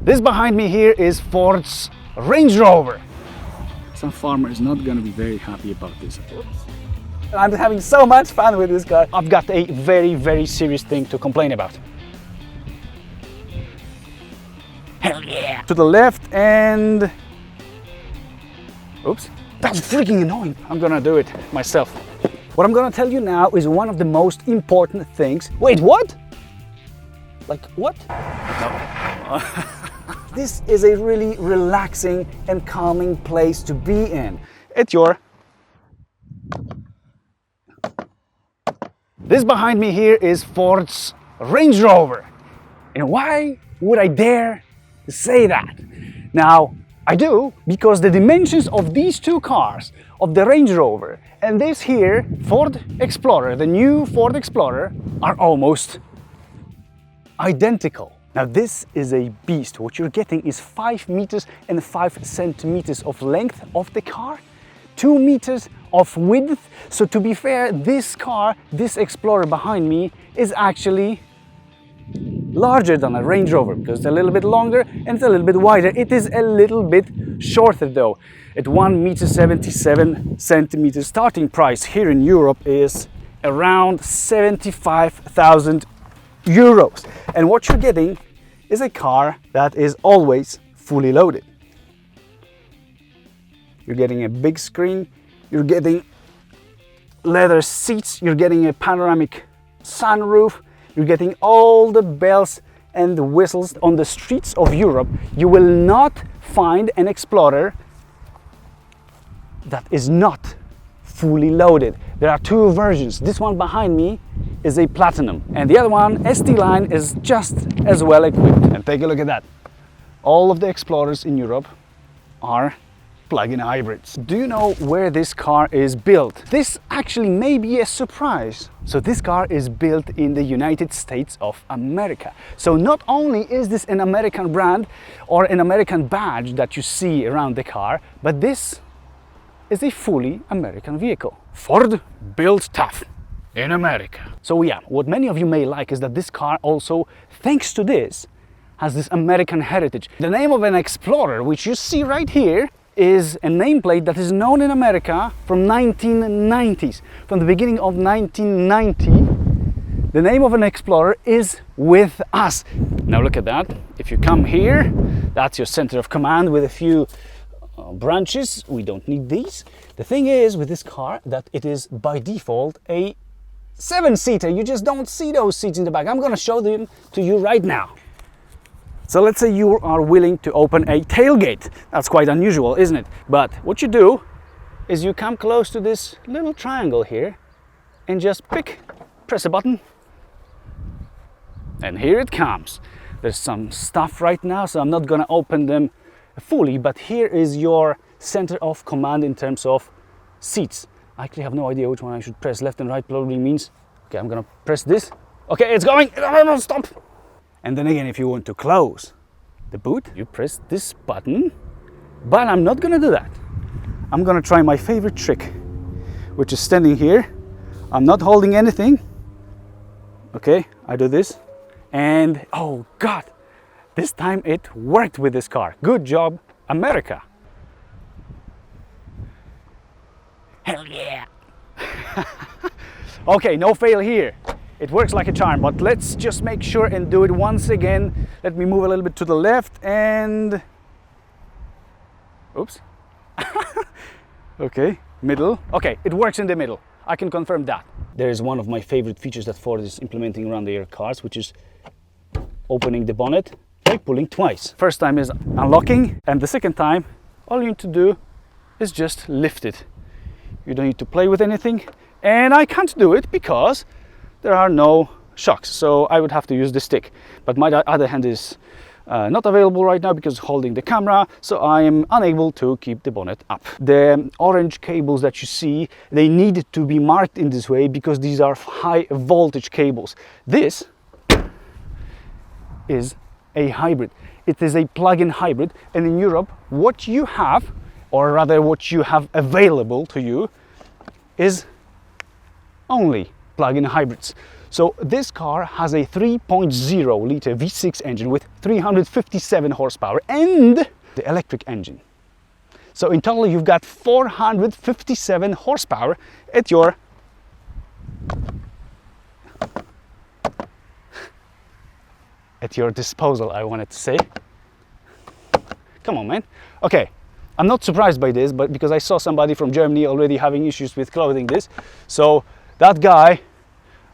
This behind me here is Ford's Range Rover. Some farmer is not gonna be very happy about this. I'm having so much fun with this car. I've got a very serious thing to complain about. Hell yeah! To the left and... Oops, that's freaking annoying. I'm gonna do it myself. What I'm gonna tell you now is one of the most important things. Wait, what? Like what? No. This is a really relaxing and calming place to be in. It's your... This behind me here is Ford's Range Rover. And why would I dare say that? Now, I do because the dimensions of these two cars, of the Range Rover and this here Ford Explorer, the new Ford Explorer, are almost identical. Now this is a beast. What you're getting is 5 meters and 5 centimeters of length of the car, 2 meters of width. So to be fair, this car, this Explorer behind me, is actually larger than a Range Rover because it's a little bit longer and it's a little bit wider. It is a little bit shorter though. At 1 meter 77 centimeters, starting price here in Europe is around 75,000 euros. And what you're getting is a car that is always fully loaded. You're getting a big screen, you're getting leather seats, you're getting a panoramic sunroof, you're getting all the bells and the whistles. On the streets of Europe, you will not find an Explorer that is not fully loaded. There are two versions. This one behind me is a Platinum, and the other one, ST line, is just as well equipped. And take a look at that. All of the Explorers in Europe are plug-in hybrids. Do you know where this car is built? This actually may be a surprise. So this car is built in the United States of America. So not only is this an American brand or an American badge that you see around the car, but this is a fully American vehicle. Ford built tough in America. So yeah, what many of you may like is that this car also, thanks to this, has this American heritage. The name of an Explorer, which you see right here, is a nameplate that is known in America from 1990s. From the beginning of 1990, the name of an Explorer is with us. Now look at that. If you come here, that's your center of command with a few branches. We don't need these. The thing is with this car that it is by default a 7-seater. You just don't see those seats in the back. I'm gonna show them to you right now. So let's say you are willing to open a tailgate. That's quite unusual, isn't it? But what you do is you come close to this little triangle here and just press a button, and here it comes. There's some stuff right now, so I'm not gonna open them fully, but here is your center of command in terms of seats. I actually have no idea which one I should press. Left and right probably means, okay, I'm gonna press this. Okay, it's going, stop. And then again, if you want to close the boot, you press this button, but I'm not gonna do that. I'm gonna try my favorite trick, which is standing here. I'm not holding anything. Okay, I do this, and oh God, this time it worked with this car. Good job, America. Hell yeah. Okay, no fail here. It works like a charm, but let's just make sure and do it once again. Let me move a little bit to the left and... Oops. Okay, middle. Okay, it works in the middle. I can confirm that. There is one of my favorite features that Ford is implementing around their cars, which is opening the bonnet by pulling twice. First time is unlocking, and the second time, all you need to do is just lift it. You don't need to play with anything, and I can't do it because there are no shocks, so I would have to use the stick. But my other hand is not available right now because holding the camera, so I am unable to keep the bonnet up. The orange cables that you see, they need to be marked in this way because these are high voltage cables. This is a hybrid. It is a plug-in hybrid, and in Europe what you have, or rather what you have available to you, is only plug-in hybrids. So this car has a 3.0 liter V6 engine with 357 horsepower and the electric engine. So in total you've got 457 horsepower at your disposal, I wanted to say. Come on, man. Okay, I'm not surprised by this, but because I saw somebody from Germany already having issues with clothing this. So that guy,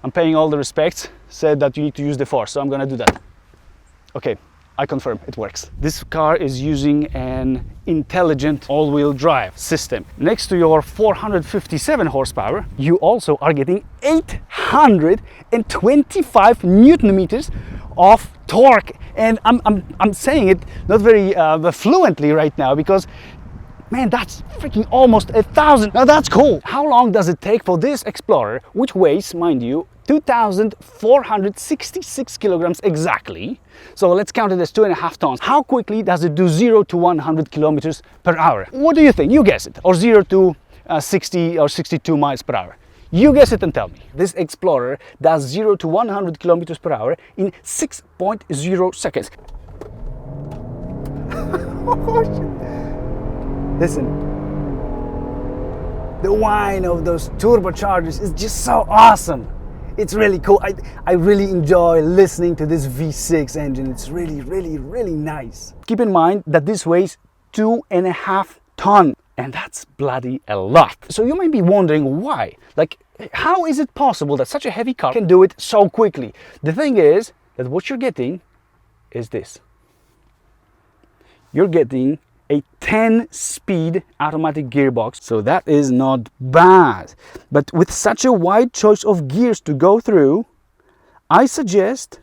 I'm paying all the respects, said that you need to use the force, so I'm gonna do that. Okay, I confirm it works. This car is using an intelligent all-wheel drive system. Next to your 457 horsepower, you also are getting 825 Newton meters of torque. And I'm saying it not very fluently right now because, man, that's freaking almost 1,000. Now that's cool. How long does it take for this Explorer, which weighs, mind you, 2,466 kilograms exactly? So let's count it as 2.5 tons. How quickly does it do 0 to 100 kilometers per hour? What do you think? You guess it. Or 0 to 60 or 62 miles per hour. You guess it and tell me. This Explorer does 0 to 100 kilometers per hour in 6.0 seconds. Listen, the whine of those turbochargers is just so awesome. It's really cool. I really enjoy listening to this V6 engine. It's really, really, really nice. Keep in mind that this weighs 2.5 tons. And that's bloody a lot. So you might be wondering why. Like, how is it possible that such a heavy car can do it so quickly? The thing is that what you're getting is this. You're getting a 10-speed automatic gearbox, so that is not bad. But with such a wide choice of gears to go through, I suggest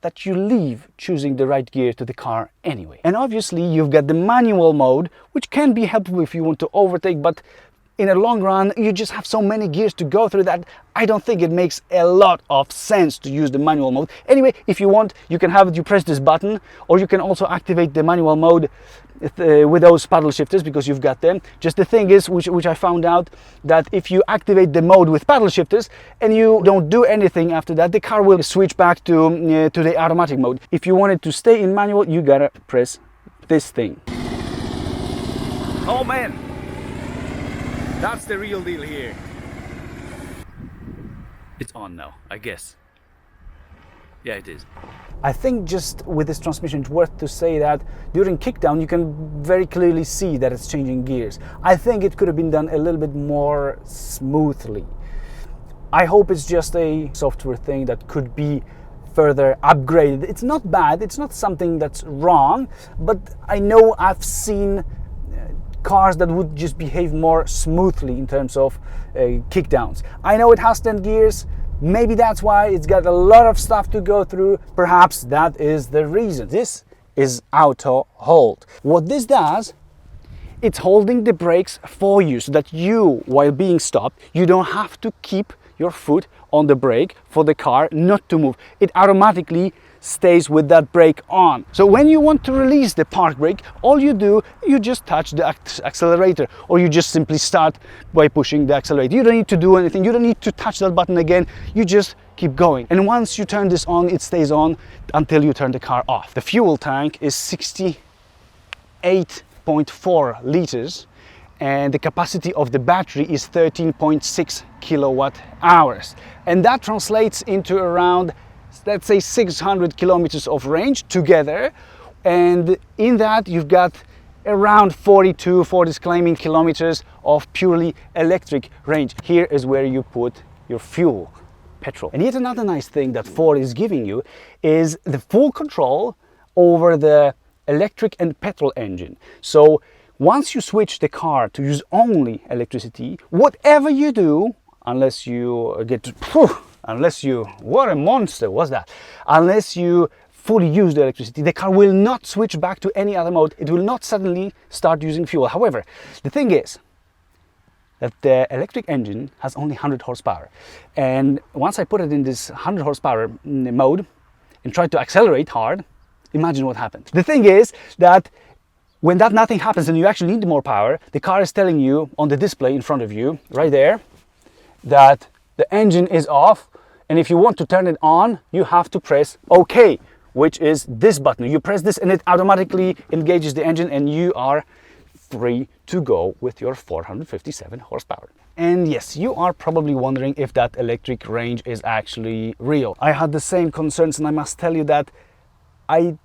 that you leave choosing the right gear to the car anyway. And obviously you've got the manual mode, which can be helpful if you want to overtake, but in a long run you just have so many gears to go through that I don't think it makes a lot of sense to use the manual mode. Anyway, if you want, you can have it, you press this button, or you can also activate the manual mode with those paddle shifters because you've got them. Just the thing is, which I found out, that if you activate the mode with paddle shifters and you don't do anything after that, the car will switch back to the automatic mode. If you want it to stay in manual, you gotta press this thing. Oh man, that's the real deal here. It's on now, I guess. Yeah, it is. I think just with this transmission, it's worth to say that during kickdown, you can very clearly see that it's changing gears. I think it could have been done a little bit more smoothly. I hope it's just a software thing that could be further upgraded. It's not bad, it's not something that's wrong, but I know I've seen cars that would just behave more smoothly in terms of kickdowns. I know it has 10 gears. Maybe that's why it's got a lot of stuff to go through. Perhaps that is the reason. This is auto hold. What this does, it's holding the brakes for you so that you, while being stopped, you don't have to keep your foot on the brake for the car not to move. It automatically stays with that brake on. So when you want to release the park brake, all you do, you just touch the accelerator, or you just simply start by pushing the accelerator. You don't need to do anything. You don't need to touch that button again. You just keep going. And once you turn this on, it stays on until you turn the car off. The fuel tank is 68.4 liters. And the capacity of the battery is 13.6 kilowatt hours. And that translates into around, let's say, 600 kilometers of range together. And in that you've got around 42, for this claiming kilometers of purely electric range. Here is where you put your fuel, petrol. And yet another nice thing that Ford is giving you is the full control over the electric and petrol engine. So once you switch the car to use only electricity, whatever you do, unless you what a monster was that, unless you fully use the electricity, the car will not switch back to any other mode. It will not suddenly start using fuel. However, the thing is that the electric engine has only 100 horsepower. And once I put it in this 100 horsepower mode and try to accelerate hard, imagine what happens. The thing is that when that nothing happens and you actually need more power, the car is telling you on the display in front of you, right there, that the engine is off And if you want to turn it on, you have to press OK, which is this button. You press this and it automatically engages the engine and you are free to go with your 457 horsepower. And yes, you are probably wondering if that electric range is actually real. I had the same concerns, and I must tell you that I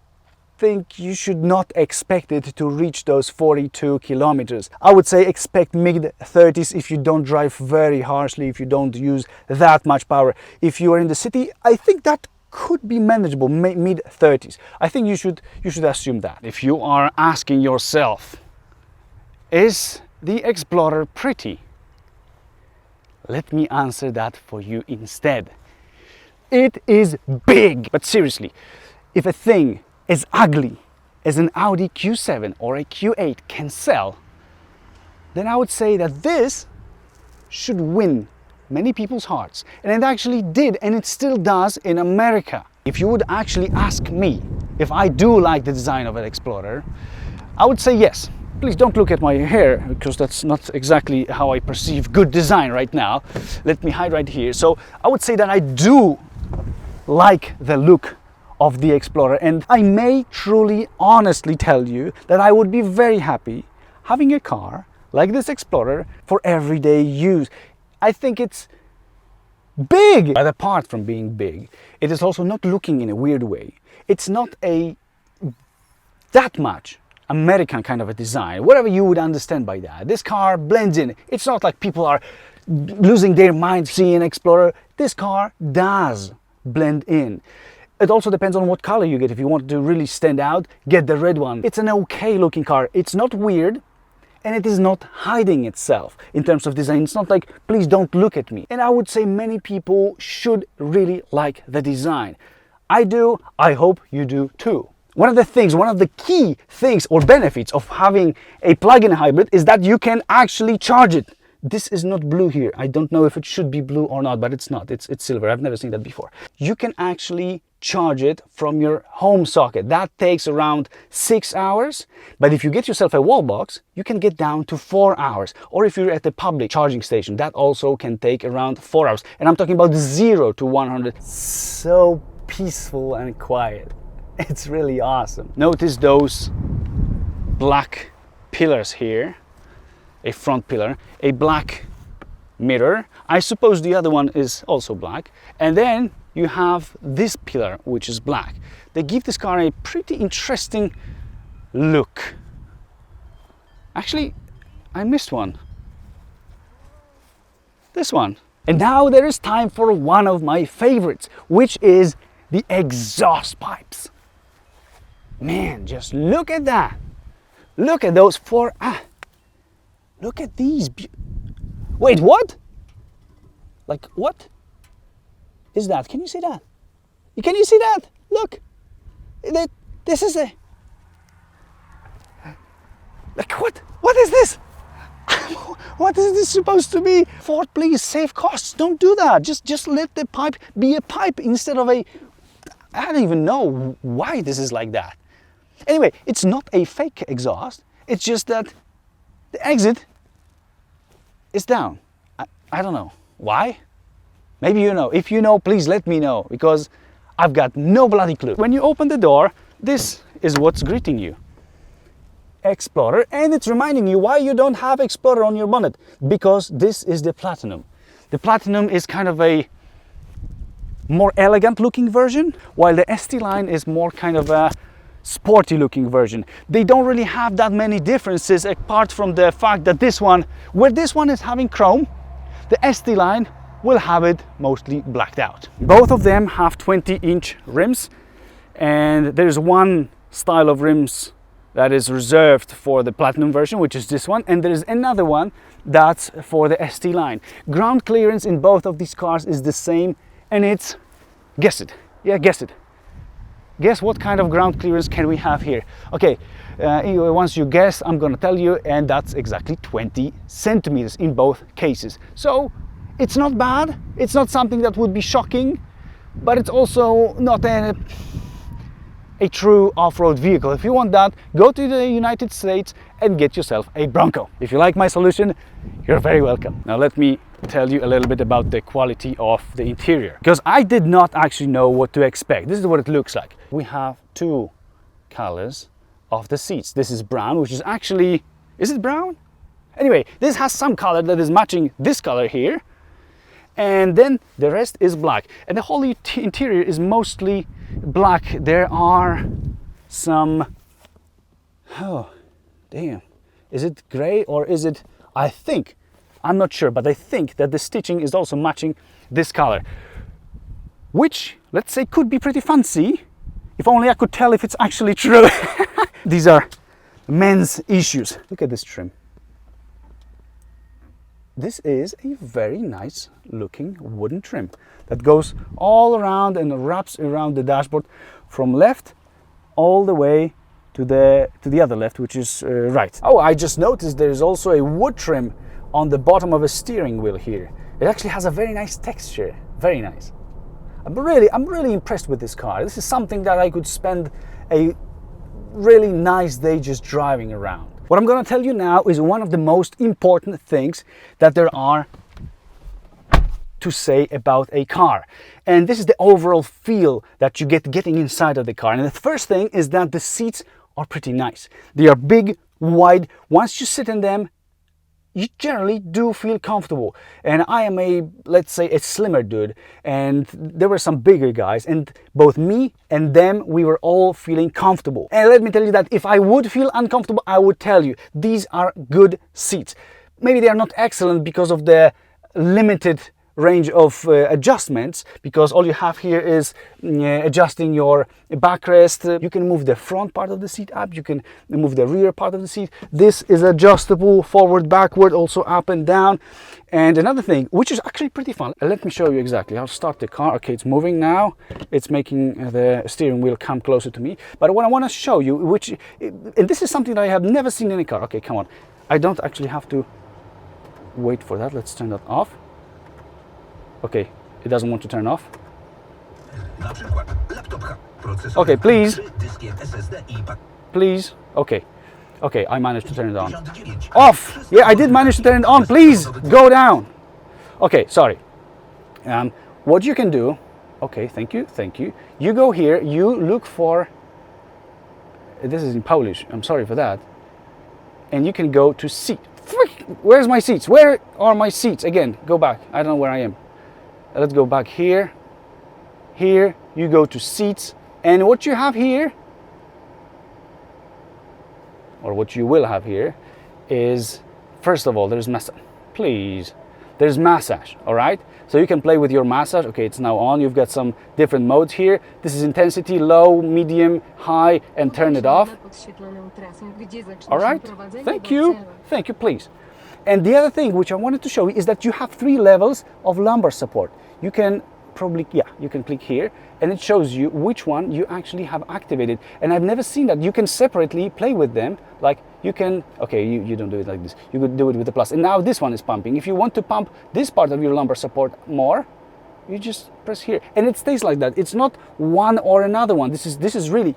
think you should not expect it to reach those 42 kilometers. I would say expect mid-30s if you don't drive very harshly, if you don't use that much power. If you are in the city, I think that could be manageable, mid-30s. I think you should assume that. If you are asking yourself, is the Explorer pretty? Let me answer that for you instead. It is big, but seriously, if a thing as ugly as an Audi Q7 or a Q8 can sell, then I would say that this should win many people's hearts. And it actually did, and it still does in America. If you would actually ask me if I do like the design of an Explorer, I would say yes. Please don't look at my hair, because that's not exactly how I perceive good design right now. Let me hide right here. So I would say that I do like the look of the Explorer, and I may truly honestly tell you that I would be very happy having a car like this Explorer for everyday use. I think it's big, but apart from being big, it is also not looking in a weird way. It's not that much American kind of a design, whatever you would understand by that. This car blends in. It's not like people are losing their mind seeing an Explorer. This car does blend in. It also depends on what color you get. If you want to really stand out, get the red one. It's an okay looking car. It's not weird, and it is not hiding itself in terms of design. It's not like, please don't look at me. And I would say many people should really like the design. I do. I hope you do too. One of the key things or benefits of having a plug-in hybrid is that you can actually charge it. This is not blue here. I don't know if it should be blue or not, but it's not. It's silver. I've never seen that before. You can actually charge it from your home socket. That takes around 6 hours. But if you get yourself a wall box, you can get down to 4 hours. Or if you're at the public charging station, that also can take around 4 hours. And I'm talking about 0 to 100. So peaceful and quiet. It's really awesome. Notice those black pillars here. A front pillar, a black mirror. I suppose the other one is also black. And then you have this pillar, which is black. They give this car a pretty interesting look. Actually, I missed one. This one. And now there is time for one of my favorites, which is the exhaust pipes. Man, just look at that. Look at those four. Look at these. Wait, what? Like, what is that? Can you see that? Can you see that? Look. This is a... Like, what? What is this? What is this supposed to be? Ford, please save costs. Don't do that. Just let the pipe be a pipe instead of a... I don't even know why this is like that. Anyway, it's not a fake exhaust. It's just that the exit is down. I don't know. Why? Maybe you know. If you know, please let me know, because I've got no bloody clue. When you open the door, this is what's greeting you. Explorer, and it's reminding you why you don't have Explorer on your bonnet, because this is the Platinum. The Platinum is kind of a more elegant looking version, while the ST line is more kind of a sporty looking version. They don't really have that many differences apart from the fact that this one, where this one is having chrome, the ST line will have it mostly blacked out. Both of them have 20-inch rims, and there is one style of rims that is reserved for the Platinum version, which is this one, and there is another one that's for the ST line. Ground clearance in both of these cars is the same, and it's, guess it, yeah, guess it. Guess what kind of ground clearance can we have here? Okay, once you guess, I'm gonna tell you, and that's exactly 20 centimeters in both cases. So it's not bad. It's not something that would be shocking, but it's also not a a true off-road vehicle. If you want that, go to the United States and get yourself a Bronco. If you like my solution, you're very welcome. Now let me tell you a little bit about the quality of the interior, because I did not actually know what to expect. This is what it looks like. We have two colors of the seats. This is brown, which is actually, is it brown? Anyway, this has some color that is matching this color here, and then the rest is black, and the whole interior is mostly black. There are some, oh damn, is it gray or is it, I'm not sure, but I think that the stitching is also matching this color, which, let's say, could be pretty fancy if only I could tell if it's actually true. These are men's issues. Look at this trim. This is a very nice looking wooden trim that goes all around and wraps around the dashboard from left all the way to the other left, which is right. Oh, I just noticed there's also a wood trim on the bottom of a steering wheel here. It actually has a very nice texture, very nice. I'm really impressed with this car. This is something that I could spend a really nice day just driving around. What I'm going to tell you now is one of the most important things that there are to say about a car. And this is the overall feel that you get getting inside of the car. And the first thing is that the seats are pretty nice. They are big, wide. Once you sit in them, you generally do feel comfortable. And I am let's say, a slimmer dude, and there were some bigger guys, and both me and them, we were all feeling comfortable. And let me tell you that if I would feel uncomfortable, I would tell you, these are good seats. Maybe they are not excellent because of the limited range of adjustments, because all you have here is adjusting your backrest. You can move the front part of the seat up, you can move the rear part of the seat. This is adjustable forward, backward, also up and down. And another thing, which is actually pretty fun, let me show you exactly. I'll start the car. Okay, it's moving now. It's making the steering wheel come closer to me. But what I want to show you, and this is something that I have never seen in a car. Okay, come on. I don't actually have to wait for that. Let's turn that off. Okay, it doesn't want to turn off. Okay, please. Please. Okay. Okay, I managed to turn it on. Off! Yeah, I did manage to turn it on. Please, go down. Okay, sorry. What you can do... Okay, thank you, thank you. You go here, you look for... This is in Polish, I'm sorry for that. And you can go to seat. Where's my seats? Where are my seats? Again, go back. I don't know where I am. Let's go back here. Here, you go to seats. And what you have here, or what you will have here, is, first of all, there's massage. Please. There's massage, all right? So you can play with your massage. Okay, it's now on. You've got some different modes here. This is intensity, low, medium, high, and turn it off. All right? Thank you. Thank you, please. And the other thing which I wanted to show you is that you have 3 levels of lumbar support. You can probably, you can click here and it shows you which one you actually have activated. And I've never seen that. You can separately play with them. Like you can, okay, you don't do it like this. You could do it with the plus. And now this one is pumping. If you want to pump this part of your lumbar support more, you just press here. And it stays like that. It's not one or another one. This is really,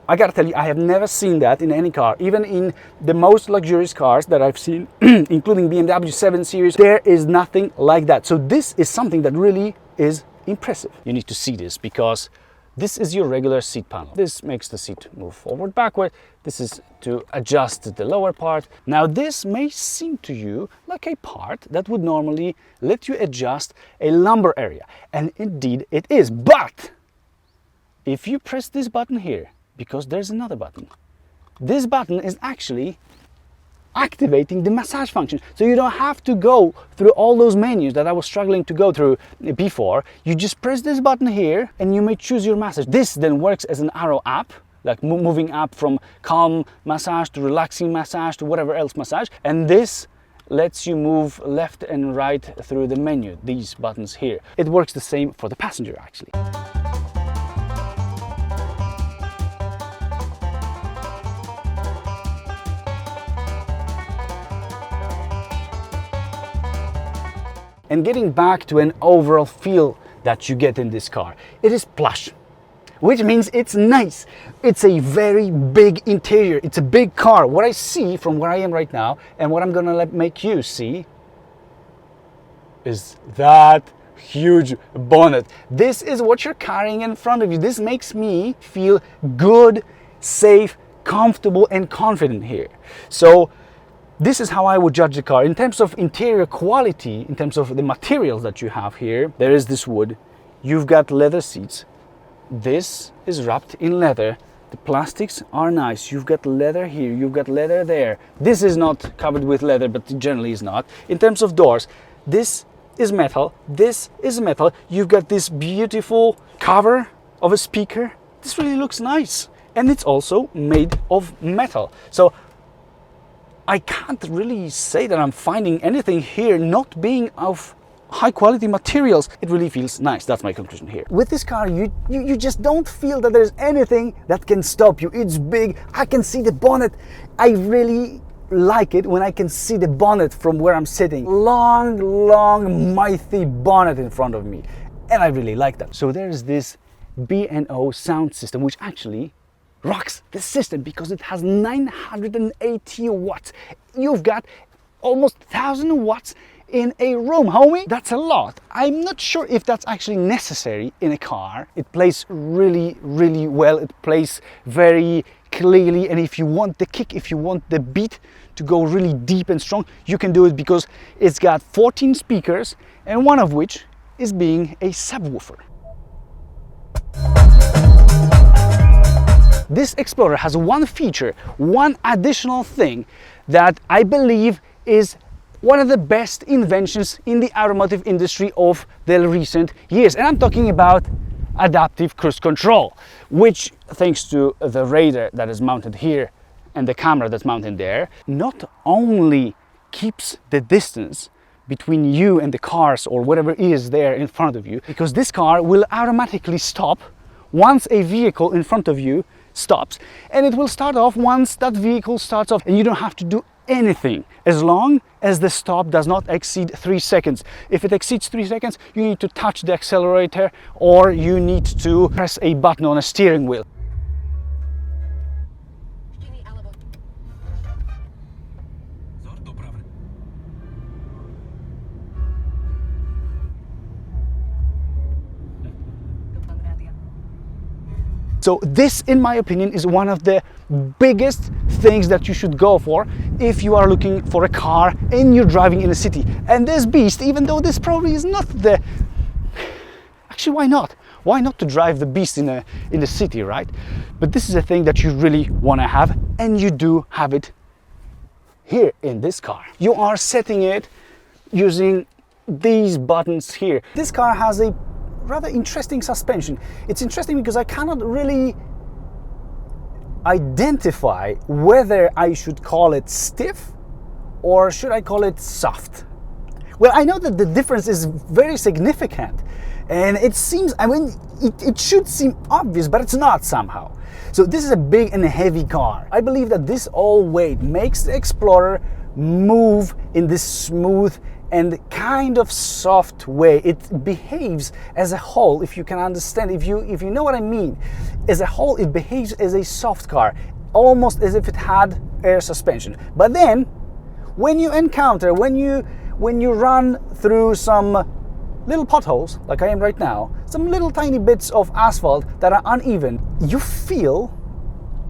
I gotta tell you, I have never seen that in any car. Even in the most luxurious cars that I've seen, including BMW 7 Series, there is nothing like that. So this is something that really is impressive. You need to see this because this is your regular seat panel. This makes the seat move forward, backward. This is to adjust the lower part. Now this may seem to you like a part that would normally let you adjust a lumbar area. And indeed it is. But if you press this button here, because there's another button. This button is actually activating the massage function. So you don't have to go through all those menus that I was struggling to go through before. You just press this button here and you may choose your massage. This then works as an arrow up, like moving up from calm massage to relaxing massage to whatever else massage. And this lets you move left and right through the menu, these buttons here. It works the same for the passenger actually. And getting back to an overall feel that you get in this car, it is plush. which means it's nice. It's a very big interior. It's a big car. What I see from where I am right now and what I'm gonna make you see is that huge bonnet. This is what you're carrying in front of you. This makes me feel good, safe, comfortable and confident here. So this is how I would judge the car. In terms of interior quality, in terms of the materials that you have here, there is this wood. You've got leather seats. This is wrapped in leather. The plastics are nice. You've got leather here, you've got leather there. This is not covered with leather, but generally is not. In terms of doors, this is metal, this is metal. You've got this beautiful cover of a speaker. This really looks nice. And it's also made of metal. So I can't really say that I'm finding anything here not being of high quality materials. It really feels nice. That's my conclusion here. With this car, you just don't feel that there's anything that can stop you. It's big. I can see the bonnet. I really like it when I can see the bonnet from where I'm sitting. Long, mighty bonnet in front of me. And I really like that. So there's this B&O sound system, which actually rocks the system because it has 980 watts. You've got almost 1,000 watts in a room, homie. That's a lot. I'm not sure if that's actually necessary in a car. It plays really well. It plays very clearly, and if you want the kick, if you want the beat to go really deep and strong, you can do it because it's got 14 speakers, and one of which is being a subwoofer. This Explorer has one feature, one additional thing that I believe is one of the best inventions in the automotive industry of the recent years. And I'm talking about adaptive cruise control, which, thanks to the radar that is mounted here and the camera that's mounted there, not only keeps the distance between you and the cars or whatever is there in front of you, because this car will automatically stop once a vehicle in front of you stops, and it will start off once that vehicle starts off, and you don't have to do anything as long as the stop does not exceed 3 seconds. If it exceeds 3 seconds, you need to touch the accelerator or you need to press a button on a steering wheel. So this, in my opinion, is one of the biggest things that you should go for if you are looking for a car and you're driving in a city. And this beast, even though this probably is not the... Actually, why not? Why not to drive the beast in a city, right? But this is a thing that you really want to have, and you do have it here in this car. You are setting it using these buttons here. This car has a rather interesting suspension. It's interesting because I cannot really identify whether I should call it stiff or should I call it soft. Well, I know that the difference is very significant, and it seems, I mean, it should seem obvious, but it's not somehow. So this is a big and heavy car. I believe that this all weight makes the Explorer move in this smooth and kind of soft way. It behaves as a whole, if you can understand, if you know what I mean. As a whole, it behaves as a soft car, almost as if it had air suspension. But then, when you encounter, when you run through some little potholes, like I am right now, some little tiny bits of asphalt that are uneven, you feel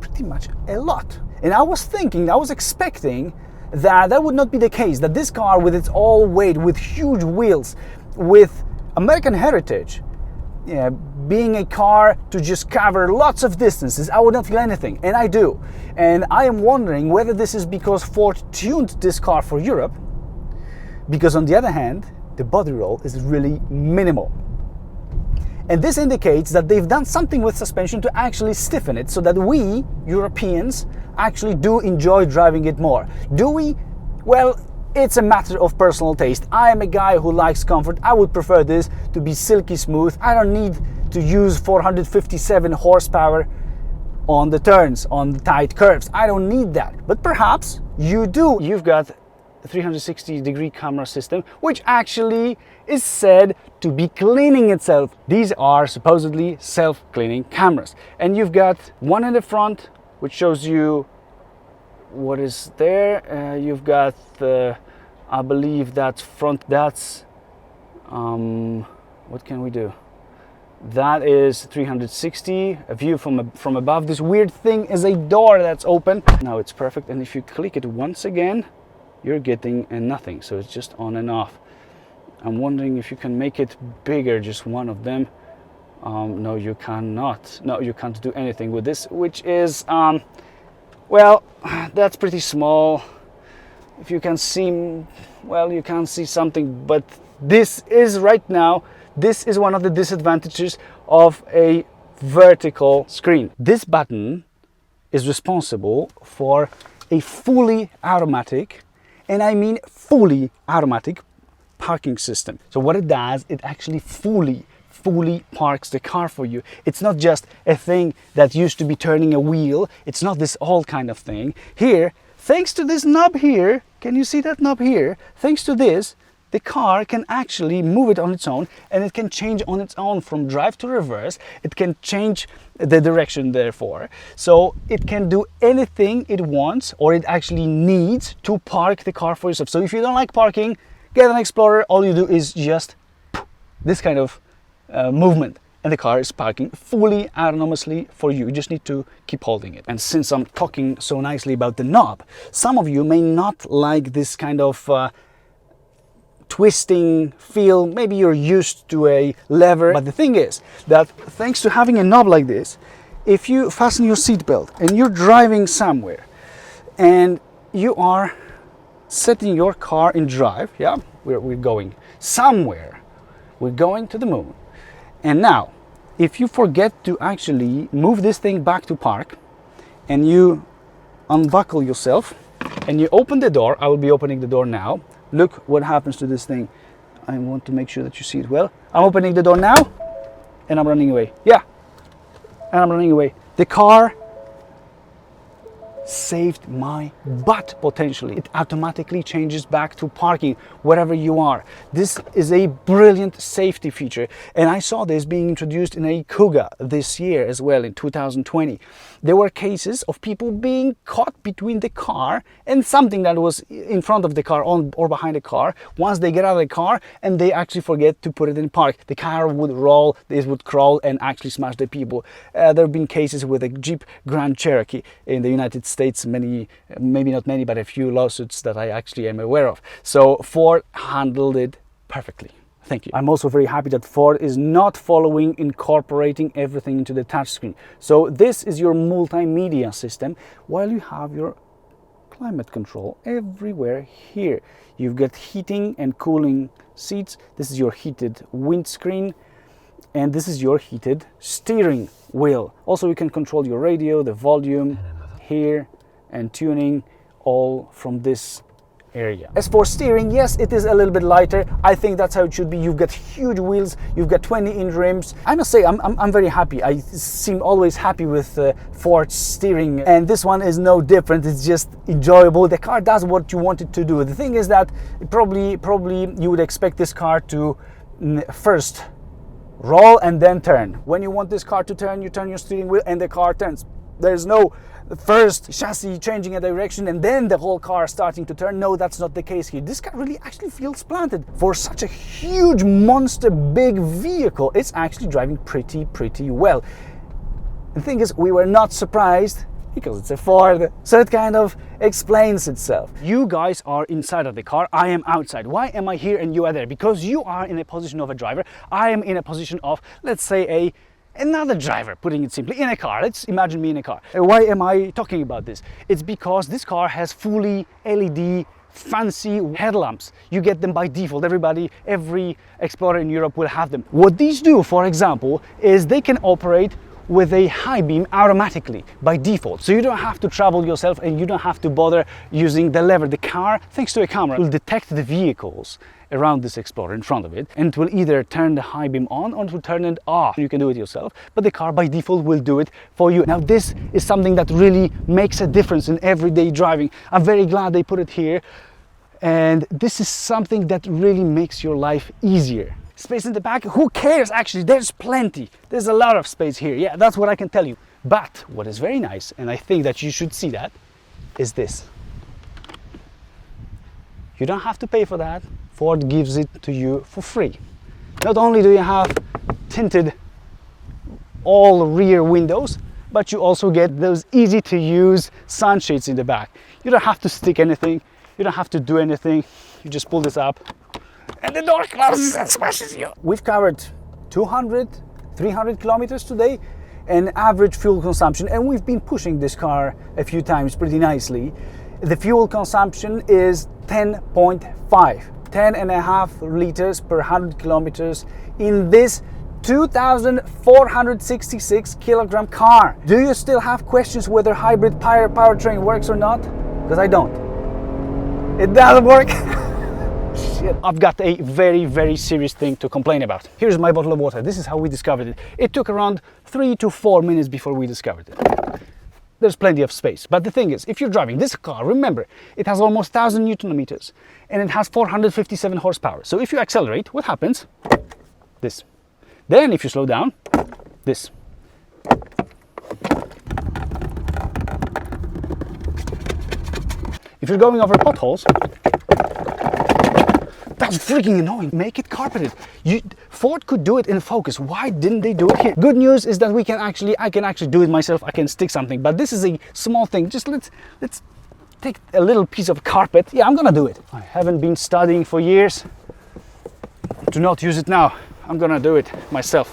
pretty much a lot. And I was expecting that would not be the case, that this car with its all weight, with huge wheels, with American heritage, being a car to just cover lots of distances, I would not feel anything, and I do. And I am wondering whether this is because Ford tuned this car for Europe, because on the other hand, the body roll is really minimal. And this indicates that they've done something with suspension to actually stiffen it so that we, Europeans, actually do enjoy driving it more. Do we? Well, it's a matter of personal taste. I am a guy who likes comfort. I would prefer this to be silky smooth. I don't need to use 457 horsepower on the turns, on the tight curves. I don't need that. But perhaps you do. You've got 360-degree camera system, which actually is said to be cleaning itself. These are supposedly self-cleaning cameras. And you've got one in the front, which shows you what is there. You've got, I believe that's front, that's, what can we do? That is 360, a view from above. This weird thing is a door that's open. Now it's perfect, and if you click it once again, you're getting nothing, so it's just on and off. I'm wondering if you can make it bigger, just one of them. No, you cannot. No, you can't do anything with this, which is, well, that's pretty small. If you can see, well, you can't see something, but this is right now, this is one of the disadvantages of a vertical screen. This button is responsible for a fully automatic, and I mean fully automatic, parking system. So what it does, it actually fully parks the car for you. It's not just a thing that used to be turning a wheel. It's not this old kind of thing. Here, thanks to this knob here, can you see that knob here? Thanks to this, the car can actually move it on its own, and it can change on its own from drive to reverse. It can change the direction, therefore. So it can do anything it wants, or it actually needs, to park the car for yourself. So if you don't like parking, get an Explorer. All you do is just this kind of movement, and the car is parking fully autonomously for you. You just need to keep holding it. And since I'm talking so nicely about the knob, some of you may not like this kind of twisting feel. Maybe you're used to a lever, but the thing is that thanks to having a knob like this, if you fasten your seatbelt and you're driving somewhere and you are setting your car in drive, yeah, we're going somewhere, we're going to the moon, and now if you forget to actually move this thing back to park and you unbuckle yourself and you open the door, I will be opening the door now. Look what happens to this thing. I want to make sure that you see it well. I'm opening the door now and I'm running away. Yeah, and I'm running away. The car saved my butt potentially. It automatically changes back to parking wherever you are. This is a brilliant safety feature, and I saw this being introduced in a Kuga this year as well, in 2020. There were cases of people being caught between the car and something that was in front of the car or behind the car. Once they get out of the car and they actually forget to put it in park, the car would roll, it would crawl and actually smash the people. There have been cases with a Jeep Grand Cherokee in the United States, many, maybe not many, but a few lawsuits that I actually am aware of. So Ford handled it perfectly. Thank you. I'm also very happy that Ford is not following incorporating everything into the touchscreen. So this is your multimedia system, while you have your climate control everywhere here. You've got heating and cooling seats. This is your heated windscreen, and this is your heated steering wheel. Also, you can control your radio, the volume here, and tuning, all from this area. As for steering, yes, it is a little bit lighter. I think that's how it should be. You've got huge wheels, you've got 20-inch rims. I must say, I'm very happy. I seem always happy with Ford's steering, and this one is no different. It's just enjoyable. The car does what you want it to do. The thing is that probably you would expect this car to first roll and then turn. When you want this car to turn, you turn your steering wheel and the car turns. There's no first chassis changing a direction and then the whole car starting to turn. No, that's not the case here. This car really actually feels planted. For such a huge monster big vehicle, it's actually driving pretty well. The thing is, we were not surprised because it's a Ford, so it kind of explains itself. You guys are inside of the car, I am outside. Why am I here and you are there? Because you are in a position of a driver, I am in a position of, let's say, another driver, putting it simply, in a car. Let's imagine me in a car. Why am I talking about this? It's because this car has fully LED fancy headlamps. You get them by default. Every Explorer in Europe will have them. What these do, for example, is they can operate with a high beam automatically by default. So you don't have to travel yourself and you don't have to bother using the lever. The car, thanks to a camera, will detect the vehicles around this Explorer in front of it, and it will either turn the high beam on or to turn it off. You can do it yourself, but the car by default will do it for you. Now this is something that really makes a difference in everyday driving. I'm very glad they put it here. And this is something that really makes your life easier. Space in the back, who cares actually? There's plenty. There's a lot of space here. Yeah, that's what I can tell you. But what is very nice, and I think that you should see that, is this. You don't have to pay for that. Ford gives it to you for free. Not only do you have tinted all rear windows, but you also get those easy to use sunshades in the back. You don't have to stick anything. You don't have to do anything. You just pull this up and the door closes and smashes you. We've covered 200, 300 kilometers today, an average fuel consumption, and we've been pushing this car a few times pretty nicely. The fuel consumption is 10.5, 10.5 liters per 100 kilometers in this 2,466 kilogram car. Do you still have questions whether hybrid powertrain works or not? Because I don't. It doesn't work. Shit. I've got a very, very serious thing to complain about. Here's my bottle of water. This is how we discovered it. It took around 3 to 4 minutes before we discovered it. There's plenty of space. But the thing is, if you're driving this car, remember, it has almost 1,000 Newton meters and it has 457 horsepower. So if you accelerate, what happens? This. Then if you slow down, this. If you're going over potholes, that's freaking annoying. Make it carpeted. Ford could do it in Focus. Why didn't they do it here? Good news is that I can actually do it myself. I can stick something, but this is a small thing. Just let's take a little piece of carpet. Yeah, I'm gonna do it. I haven't been studying for years. Do not use it now. I'm gonna do it myself.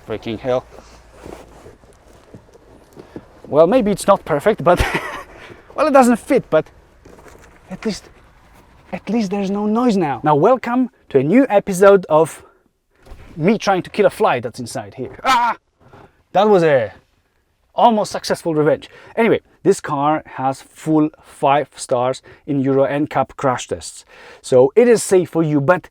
Freaking hell. Well, maybe it's not perfect, but well, it doesn't fit, but at least there's no noise now. Now, welcome to a new episode of me trying to kill a fly that's inside here. Ah! That was a almost successful revenge. Anyway, this car has full 5 stars in Euro NCAP crash tests. So it is safe for you, but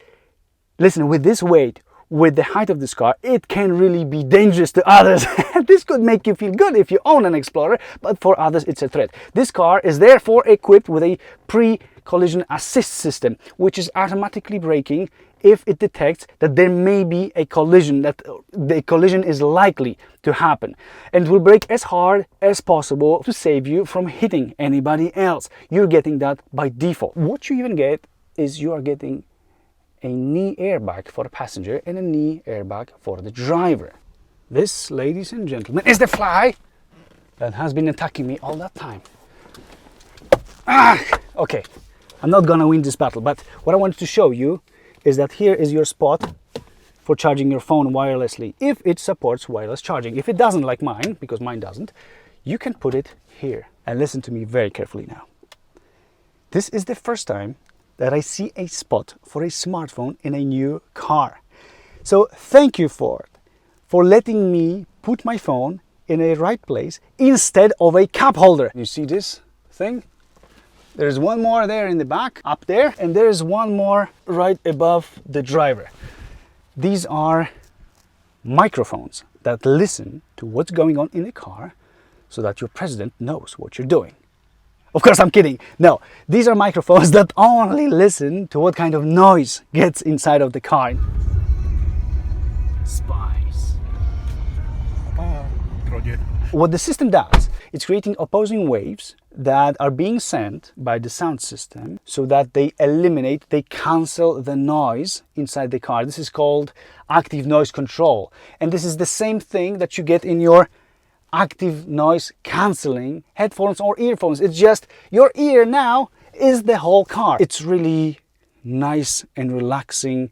listen, with this weight, with the height of this car, it can really be dangerous to others. This could make you feel good if you own an Explorer, but for others it's a threat. This car is therefore equipped with a pre-collision assist system, which is automatically braking if it detects that there may be a collision, that the collision is likely to happen. And it will brake as hard as possible to save you from hitting anybody else. You're getting that by default. What you even get is you are getting a knee airbag for the passenger and a knee airbag for the driver. This, ladies and gentlemen, is the fly that has been attacking me all that time. Ah, okay, I'm not gonna win this battle, but what I wanted to show you is that here is your spot for charging your phone wirelessly, if it supports wireless charging. If it doesn't, like mine, because mine doesn't, you can put it here. And listen to me very carefully now. This is the first time that I see a spot for a smartphone in a new car. So thank you, Ford, for letting me put my phone in a right place instead of a cup holder. You see this thing? There's one more there in the back, up there, and there's one more right above the driver. These are microphones that listen to what's going on in the car so that your president knows what you're doing. Of course, I'm kidding. No, these are microphones that only listen to what kind of noise gets inside of the car. Spies. What the system does, it's creating opposing waves that are being sent by the sound system so that they cancel the noise inside the car. This is called active noise control. And this is the same thing that you get in your active noise cancelling headphones or earphones. It's just your ear now is the whole car. It's really nice and relaxing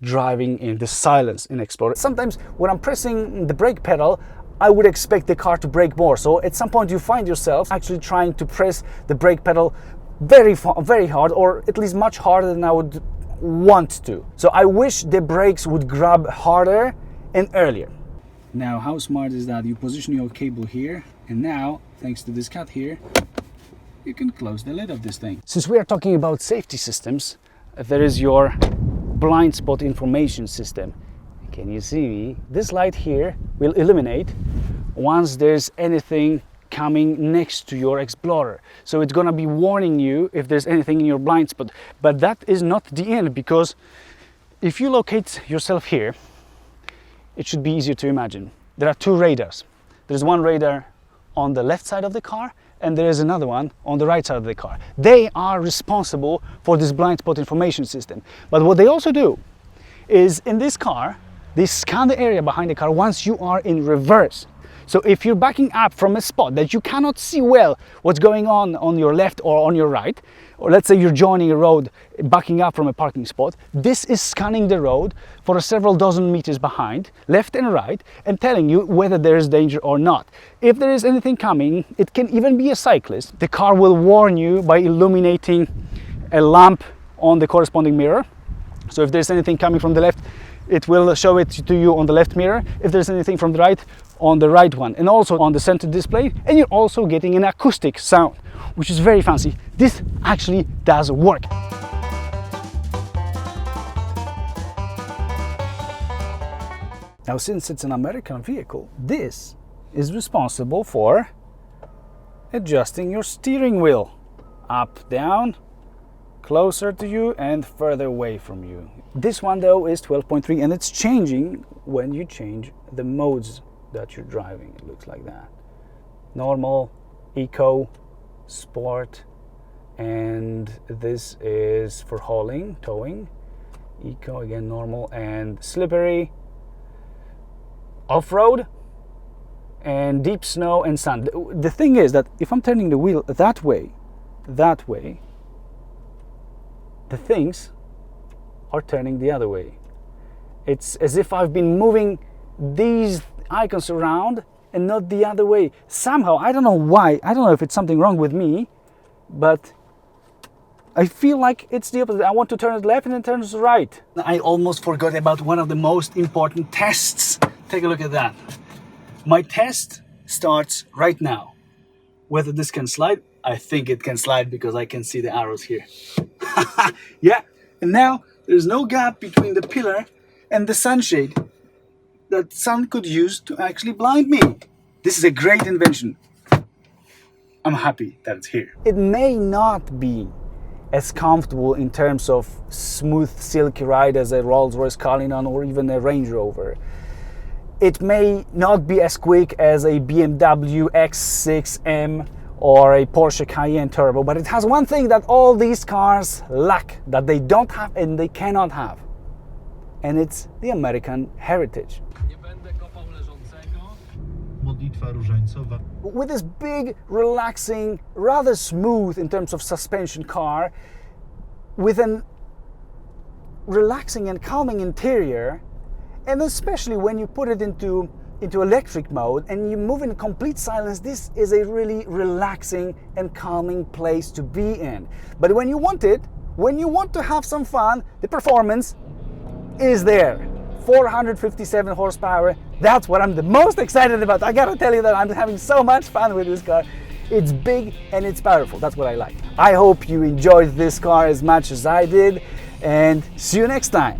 driving in the silence in Explorer. Sometimes when I'm pressing the brake pedal, I would expect the car to brake more. So at some point you find yourself actually trying to press the brake pedal very hard, or at least much harder than I would want to. So I wish the brakes would grab harder and earlier. Now, how smart is that? You position your cable here, and now, thanks to this cut here, you can close the lid of this thing. Since we are talking about safety systems, there is your blind spot information system. Can you see me? This light here will illuminate once there's anything coming next to your Explorer. So it's gonna be warning you if there's anything in your blind spot. But that is not the end, because if you locate yourself here, it should be easier to imagine. There are two radars. There's one radar on the left side of the car, and there is another one on the right side of the car. They are responsible for this blind spot information system. But what they also do is, in this car, they scan the area behind the car once you are in reverse. So if you're backing up from a spot that you cannot see well what's going on your left or on your right, or let's say you're joining a road, backing up from a parking spot, this is scanning the road for several dozen meters behind, left and right, and telling you whether there is danger or not. If there is anything coming, it can even be a cyclist. The car will warn you by illuminating a lamp on the corresponding mirror. So if there's anything coming from the left, it will show it to you on the left mirror. If there's anything from the right, on the right one, and also on the center display. And you're also getting an acoustic sound, which is very fancy. This actually does work. Now, since it's an American vehicle, this is responsible for adjusting your steering wheel up, down, closer to you and further away from you. This one though is 12.3, and it's changing when you change the modes that you're driving. It looks like that: normal, eco, sport, and this is for hauling, towing. Eco, again normal, and slippery, off-road, and deep snow and sand. The thing is that if I'm turning the wheel that way, the things are turning the other way. It's as if I've been moving these icons around and not the other way. Somehow, I don't know why, I don't know if it's something wrong with me, but I feel like it's the opposite. I want to turn it left and it turns right. I almost forgot about one of the most important tests. Take a look at that. My test starts right now. Whether this can slide, I think it can slide because I can see the arrows here. Yeah, and now there's no gap between the pillar and the sunshade that sun could use to actually blind me. This is a great invention. I'm happy that it's here. It may not be as comfortable in terms of smooth, silky ride as a Rolls-Royce Cullinan or even a Range Rover. It may not be as quick as a BMW X6M or a Porsche Cayenne Turbo, but it has one thing that all these cars lack, that they don't have and they cannot have. And it's the American heritage. With this big, relaxing, rather smooth in terms of suspension car, with an relaxing and calming interior, and especially when you put it into electric mode and you move in complete silence, this is a really relaxing and calming place to be in. But when you want to have some fun, the performance is there. 457 horsepower, that's what I'm the most excited about. I gotta tell you that I'm having so much fun with this car. It's big and it's powerful, that's what I like. I hope you enjoyed this car as much as I did, and see you next time.